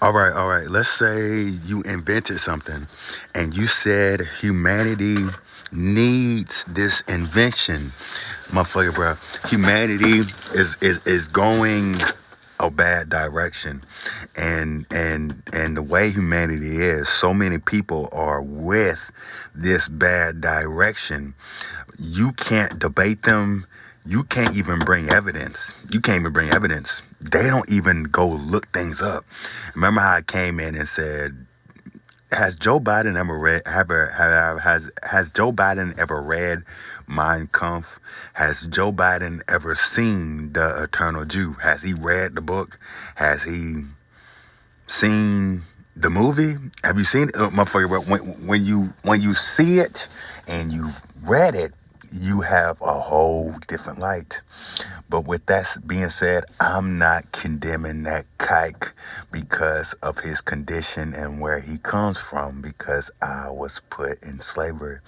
All right. Let's say you invented something and you said humanity needs this invention. Motherfucker, bro. Humanity is going a bad direction. And the way humanity is, so many people are with this bad direction. You can't debate them. You can't even bring evidence. You can't even bring evidence. They don't even go look things up. Remember how I came in and said, has Joe Biden ever read has Joe Biden ever read Mein Kampf? Has Joe Biden ever seen The Eternal Jew? Has he read the book? Has he seen the movie? Have you seen it? Motherfucker, when you see it and you've read it, you have a whole different light. But with that being said, I'm not condemning that kike because of his condition and where he comes from, because I was put in slavery.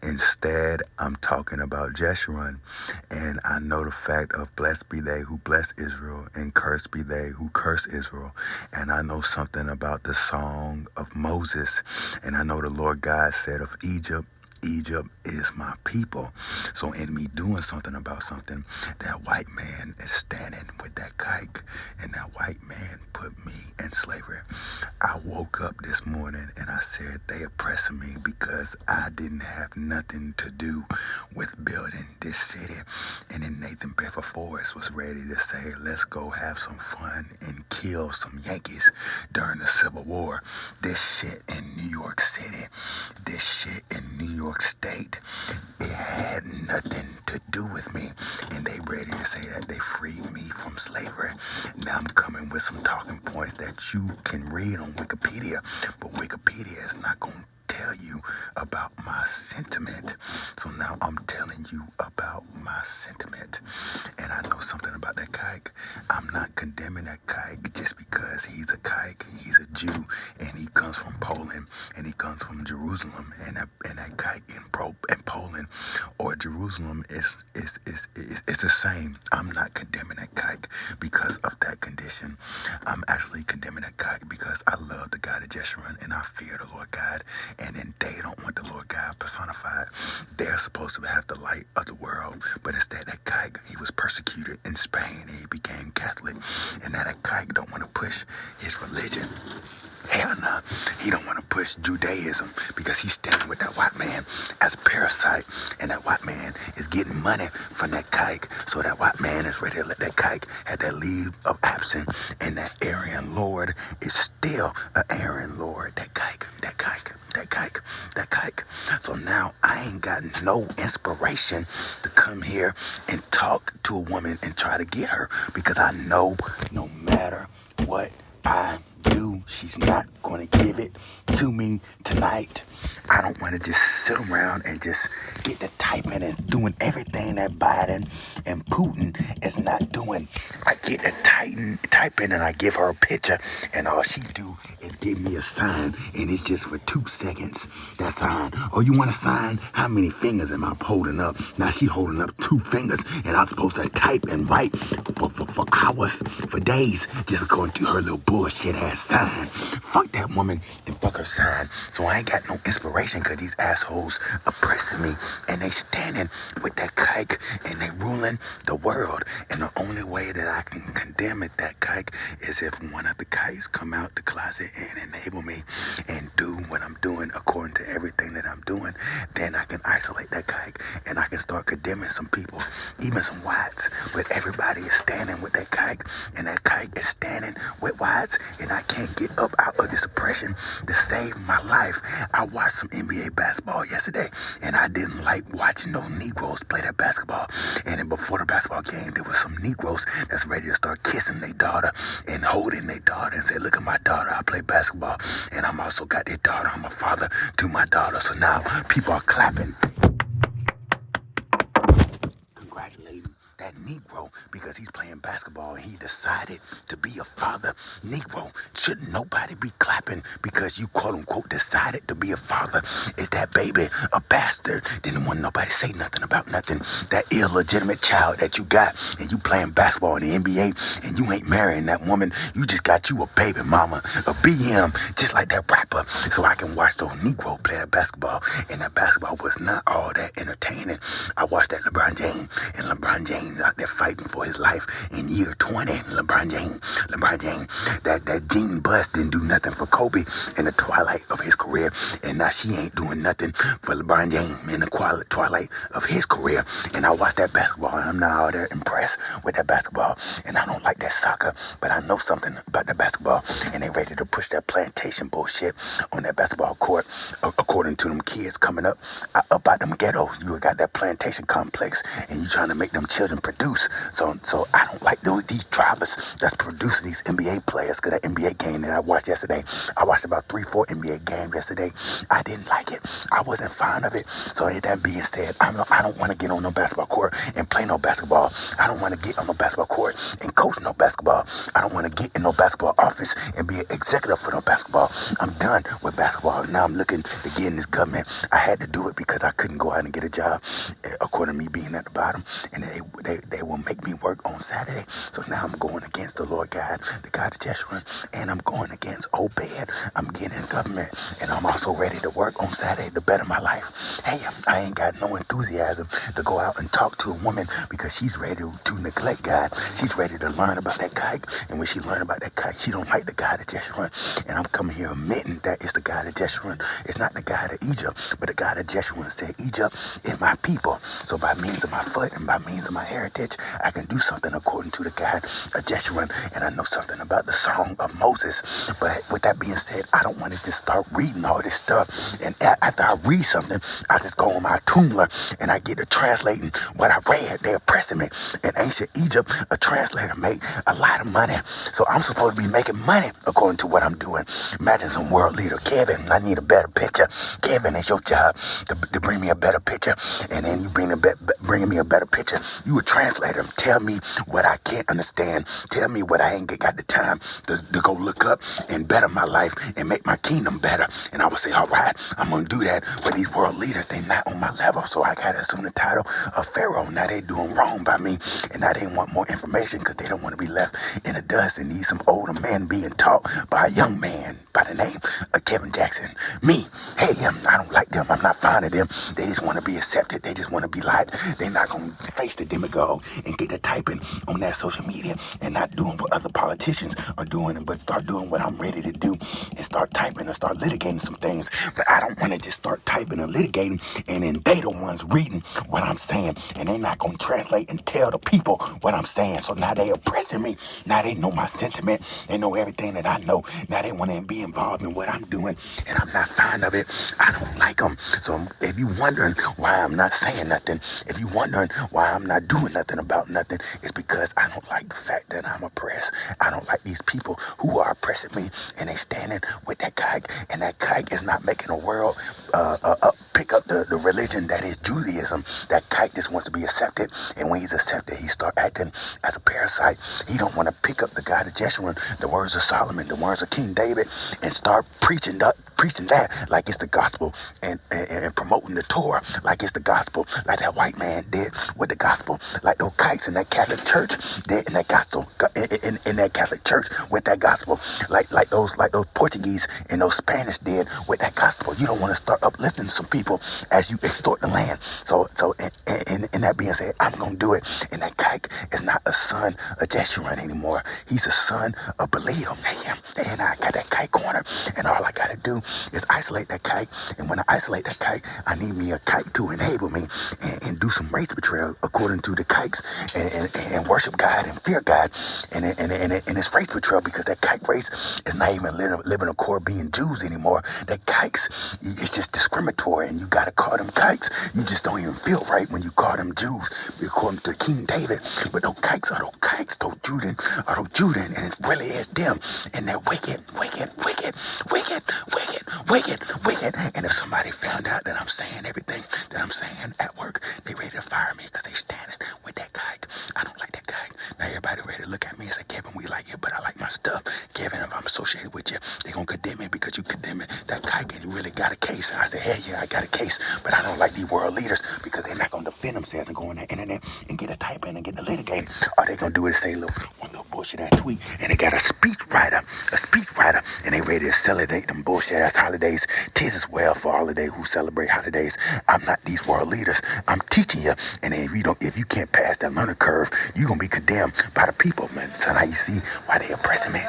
Instead, I'm talking about Jeshurun, and I know the fact of blessed be they who bless Israel and cursed be they who curse Israel. And I know something about the song of Moses, and I know the Lord God said of Egypt, Egypt is my people. So in me doing something about something, that white man is standing with that kike, and that white man put me in slavery. I woke up this morning and I said they oppressing me because I didn't have nothing to do with building this city. And then Nathan Bedford Forrest was ready to say, let's go have some fun and kill some Yankees during the Civil War. This shit in New York City, this shit in New York State, it had nothing to do with me. And they ready to say that they freed me from slavery. Now I'm coming with some talking points that you can read on Wikipedia, but Wikipedia is not going to tell you about my sentiment. So now I'm telling you about my sentiment. And I know something about that kike. I'm not condemning that kike just because he's a kike. He's a Jew and he comes from Poland and he comes from Jerusalem, and that kike in Poland or Jerusalem is the same. I'm not condemning that kike because of that condition. I'm actually condemning that kike because I love the God of Jeshurun and I fear the Lord God. And then they don't want the Lord God personified. They're supposed to have the light of the world, but instead that kike, he was persecuted in Spain and he became Catholic. And now that kike don't want to push his religion. Hell no, he don't want to push Judaism because he's standing with that white man as a parasite, and that white man is getting money from that kike. So that white man is ready to let that kike have that leave of absence, and that Aryan Lord is still an Aryan Lord. That kike, that kike, that kike, that kike. So now I ain't got no inspiration to come here and talk to a woman and try to get her, because I know no matter what I do, she's not going to give it to me tonight. I don't want to just sit around and just get to typing and doing everything that Biden and Putin is not doing. I get to typing and I give her a picture, and all she do is give me a sign, and it's just for 2 seconds. That sign. Oh, you want a sign? How many fingers am I holding up? Now she holding up 2 fingers, and I'm supposed to type and write for hours, for days, just according to her little bullshit ass sign. Fuck that woman and fuck her sign. So I ain't got no inspiration because these assholes oppressing me, and they standing with that kike and they ruling the world. And the only way that I can condemn it, that kike, is if one of the kikes come out the closet and enable me and do what I'm doing according to everything that I'm doing. Then I can isolate that kike and I can start condemning some people, even some whites. But everybody is standing with that kike, and that kike is standing with whites, and I can't get up out of this oppression to save my life. I watched some NBA basketball yesterday, and I didn't like watching those Negroes play that basketball. And then before the basketball game, there was some Negroes that's ready to start kissing their daughter and holding their daughter and say, look at my daughter, I play basketball, and I'm also got their daughter, I'm a father to my daughter. So now people are clapping, congratulating that Negro because because he's playing basketball and he decided to be a father. Negro, shouldn't nobody be clapping because you quote unquote decided to be a father? Is that baby a bastard? Didn't want nobody say nothing about nothing. That illegitimate child that you got and you playing basketball in the NBA and you ain't marrying that woman. You just got you a baby mama, a BM, just like that rapper. So I can watch those Negro play that basketball, and that basketball was not all that entertaining. I watched that LeBron James, and LeBron James out there fighting for his life in year 20. LeBron James, that Jean Bust didn't do nothing for Kobe in the twilight of his career, and now she ain't doing nothing for LeBron James in the twilight of his career. And I watched that basketball, and I'm not all that impressed with that basketball, and I don't like that soccer, but I know something about that basketball, and they ready to push that plantation bullshit on that basketball court, according to them kids coming up out them ghettos. You got that plantation complex, and you trying to make them children produce. So I don't like these drivers that's producing these NBA players. Because that NBA game that I watched yesterday, I watched about 3-4 NBA games yesterday. I didn't like it. I wasn't fond of it. So with that being said, I don't want to get on no basketball court and play no basketball. I don't want to get on no basketball court and coach no basketball. I don't want to get in no basketball office and be an executive for no basketball. I'm done with basketball. Now I'm looking to get in this government. I had to do it because I couldn't go out and get a job, according to me being at the bottom, and they will make me work on Saturday. So now I'm going against the Lord God, the God of Jeshurun, and I'm going against Obed. I'm getting in government, and I'm also ready to work on Saturday to better my life. Hey, I ain't got no enthusiasm to go out and talk to a woman because she's ready to neglect God. She's ready to learn about that kike, and when she learn about that kike, she don't like the God of Jeshurun. And I'm coming here admitting that it's the God of Jeshurun. It's not the God of Egypt, but the God of Jeshurun said, Egypt is my people. So by means of my foot and by means of my heritage, I can do something according to the God of Jeshurun. And I know something about the song of Moses. But with that being said, I don't want to just start reading all this stuff. And after I read something, I just go on my Tumblr and I get to translating what I read. They're oppressing me. In ancient Egypt, a translator made a lot of money. So I'm supposed to be making money according to what I'm doing. Imagine some world leader. Kevin, I need a better picture. Kevin, it's your job to bring me a better picture. And then you bringing me a better picture. You a translator. Tell me what I can't understand. Tell me what I ain't got the time to go look up and better my life and make my kingdom better. And I would say, all right, I'm going to do that. But these world leaders, they not on my level. So I got to assume the title of Pharaoh. Now they doing wrong by me. And now they want more information because they don't want to be left in the dust and need some older man being taught by a young man by the name of Kevin Jackson. Me, hey, I don't like them. I'm not fond of them. They just want to be accepted. They just want to be liked. They're not going to face the demagogue and get to typing on that social media and not doing what other politicians are doing, but start doing what I'm ready to do and start typing and start litigating some things. But I don't want to just start typing and litigating and then they the ones reading what I'm saying and they're not going to translate and tell the people what I'm saying. So now they oppressing me. Now they know my sentiment. They know everything that I know. Now they want to be involved in what I'm doing and I'm not fond of it. I don't like them. So if you wondering why I'm not saying nothing, if you wondering why I'm not doing nothing about nothing, it's because I don't like the fact that I'm oppressed. I don't like these people who are oppressing me and they standing with that kike, and that kike is not making the world pick up the religion that is Judaism. That kike just wants to be accepted, and when he's accepted, he start acting as a parasite. He don't want to pick up the God of Jeshurun, the words of Solomon, the words of King David, and start preaching that like it's the gospel and promoting the Torah like it's the gospel, like that white man did with the gospel, like those kikes in that Catholic church did in that gospel, in that Catholic church with that gospel, like those Portuguese and those Spanish did with that gospel. You don't want to start uplifting some people as you extort the land. So in that being said, I'm gonna do it. And that kike is not a son of Jeshurun anymore. He's a son of Belial. And I got that kike corner, and all I gotta do is isolate that kike. And when I isolate that kike, I need me a kike to enable me and do some race betrayal according to the kikes and worship God and fear God and it's race betrayal because that kike race is not even living according being Jews anymore. That kikes, it's just discriminatory and you gotta call them kikes. You just don't even feel right when you call them Jews according to King David. But those kikes are those kikes, those Judan are those Judan, and it really is them. And they're wicked. And if somebody found out that I'm saying everything that I'm saying at work, they ready to fire me because they standing with that kike. I don't like that kike. Now everybody ready to look at me and say, Kevin, we like you, but I like my stuff. Kevin, if I'm associated with you, they gonna condemn me because you condemn it. That kike, and you really got a case. And I said, hey, yeah, I got a case, but I don't like these world leaders because they're not gonna defend themselves and go on the internet and get a type in and get the litigate. All they gonna do is say one little bullshit ass tweet, and they got a speech writer, and they ready to celebrate them bullshit ass holidays. Tis as well for all of they who celebrate holidays. I'm not these world leaders. I'm teaching you, and if you can't pass that learning curve, you gonna be condemned by the people, man. So now you see why they oppressing me.